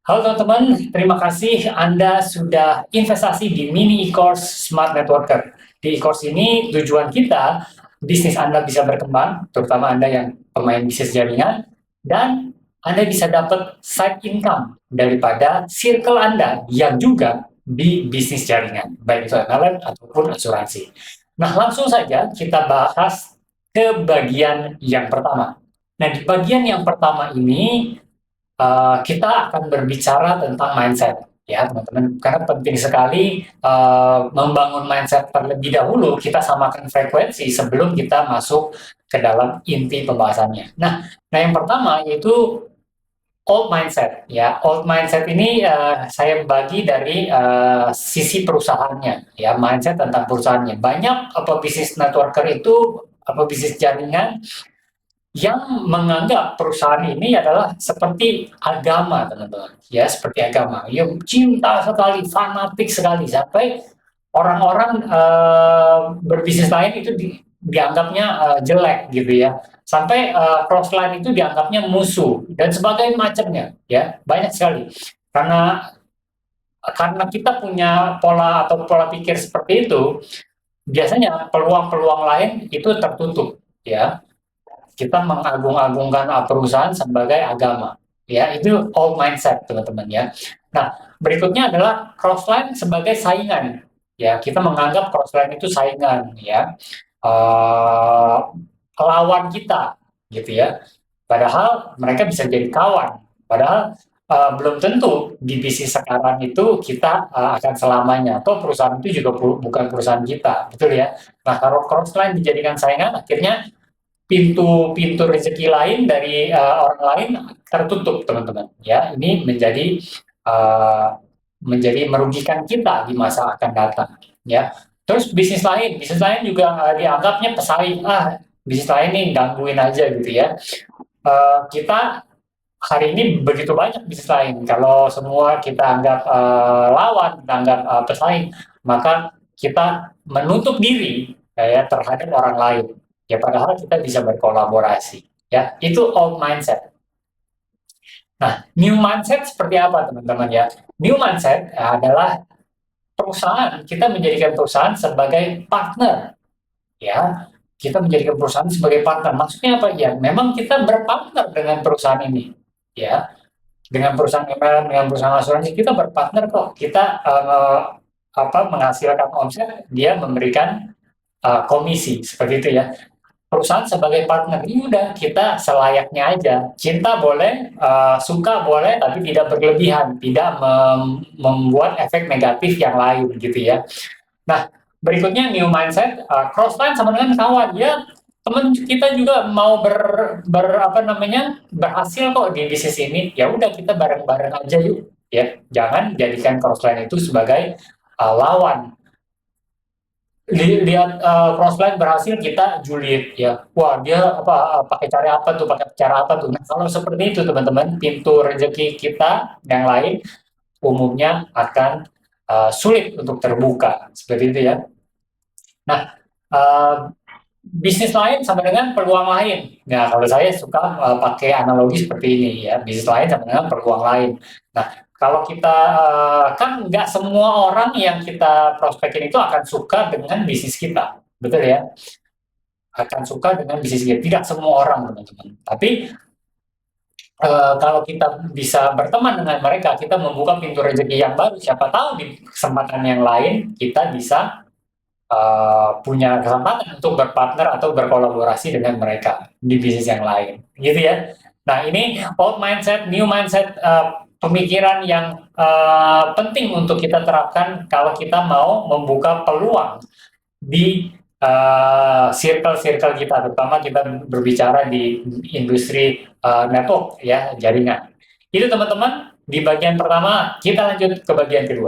Halo teman-teman, terima kasih Anda sudah investasi di mini e-course Smart Networker. Di e-course ini tujuan kita, bisnis Anda bisa berkembang, terutama Anda yang pemain bisnis jaringan, dan Anda bisa dapat side income daripada circle Anda yang juga di bisnis jaringan, baik itu MLM ataupun asuransi. Nah, langsung saja kita bahas ke bagian yang pertama. Nah, di bagian yang pertama ini kita akan berbicara tentang mindset, ya teman-teman, karena penting sekali membangun mindset terlebih dahulu. Kita samakan frekuensi sebelum kita masuk ke dalam inti pembahasannya. Nah, yang pertama yaitu old mindset, ya. Old mindset ini saya bagi dari sisi perusahaannya, ya, mindset tentang perusahaannya. Banyak bisnis networker itu bisnis jaringan yang menganggap perusahaan ini adalah seperti agama, teman-teman. Ya, seperti agama. Ya, cinta sekali, fanatik sekali, sampai orang-orang berbisnis lain itu dianggapnya jelek gitu ya. Sampai crossline itu dianggapnya musuh dan sebagainya macamnya, ya. Banyak sekali. Karena kita punya pola atau pola pikir seperti itu, biasanya peluang-peluang lain itu tertutup, ya. Kita mengagung-agungkan perusahaan sebagai agama, ya. Itu old mindset, teman-teman, ya. Nah, berikutnya adalah crossline sebagai saingan, ya. Kita menganggap crossline itu saingan, ya, uh, lawan kita, gitu ya. Padahal mereka bisa jadi kawan. Padahal belum tentu di bisnis sekarang itu kita akan selamanya. Atau perusahaan itu juga bukan perusahaan kita, betul ya. Nah, kalau crossline dijadikan saingan, akhirnya pintu-pintu rezeki lain dari orang lain tertutup, teman-teman. Ya, ini menjadi merugikan kita di masa akan datang. Ya, terus bisnis lain juga dianggapnya pesaing. Bisnis lain nih gangguin aja gitu ya. Kita hari ini begitu banyak bisnis lain. Kalau semua kita anggap lawan, kita anggap pesaing, maka kita menutup diri ya terhadap orang lain. Ya, padahal kita bisa berkolaborasi. Ya, itu old mindset. Nah, new mindset seperti apa, teman-teman, ya? New mindset adalah perusahaan, kita menjadikan perusahaan sebagai partner. Ya, kita menjadikan perusahaan sebagai partner. Maksudnya apa? Ya, memang kita berpartner dengan perusahaan ini. Ya, dengan perusahaan MLM, dengan perusahaan asuransi, kita berpartner kok. Kita menghasilkan omset, dia memberikan komisi, seperti itu ya. Perusahaan sebagai partner, ini udah kita selayaknya aja. Cinta boleh, suka boleh, tapi tidak berlebihan, tidak membuat efek negatif yang lain gitu ya. Nah, berikutnya new mindset, crossline sama dengan kawan ya. Teman kita juga mau berhasil kok di bisnis ini, ya udah kita bareng-bareng aja yuk, ya. Jangan jadikan crossline itu sebagai lawan. Lihat crossline berhasil, kita julid ya, wah dia pakai cara apa tuh. Nah, kalau seperti itu, teman-teman, pintu rezeki kita yang lain umumnya akan sulit untuk terbuka, seperti itu ya. Nah, bisnis lain sama dengan peluang lain. Nah, kalau saya suka pakai analogi seperti ini ya, bisnis lain sama dengan peluang lain. Nah, kalau kita kan nggak semua orang yang kita prospekin itu akan suka dengan bisnis kita, betul ya? Akan suka dengan bisnis kita. Tidak semua orang, teman-teman. Tapi kalau kita bisa berteman dengan mereka, kita membuka pintu rezeki yang baru. Siapa tahu di kesempatan yang lain kita bisa punya kesempatan untuk berpartner atau berkolaborasi dengan mereka di bisnis yang lain, gitu ya. Nah, ini old mindset, new mindset, pemikiran yang penting untuk kita terapkan kalau kita mau membuka peluang di circle-circle kita, terutama kita berbicara di industri network ya, jaringan. Itu, teman-teman, di bagian pertama. Kita lanjut ke bagian kedua.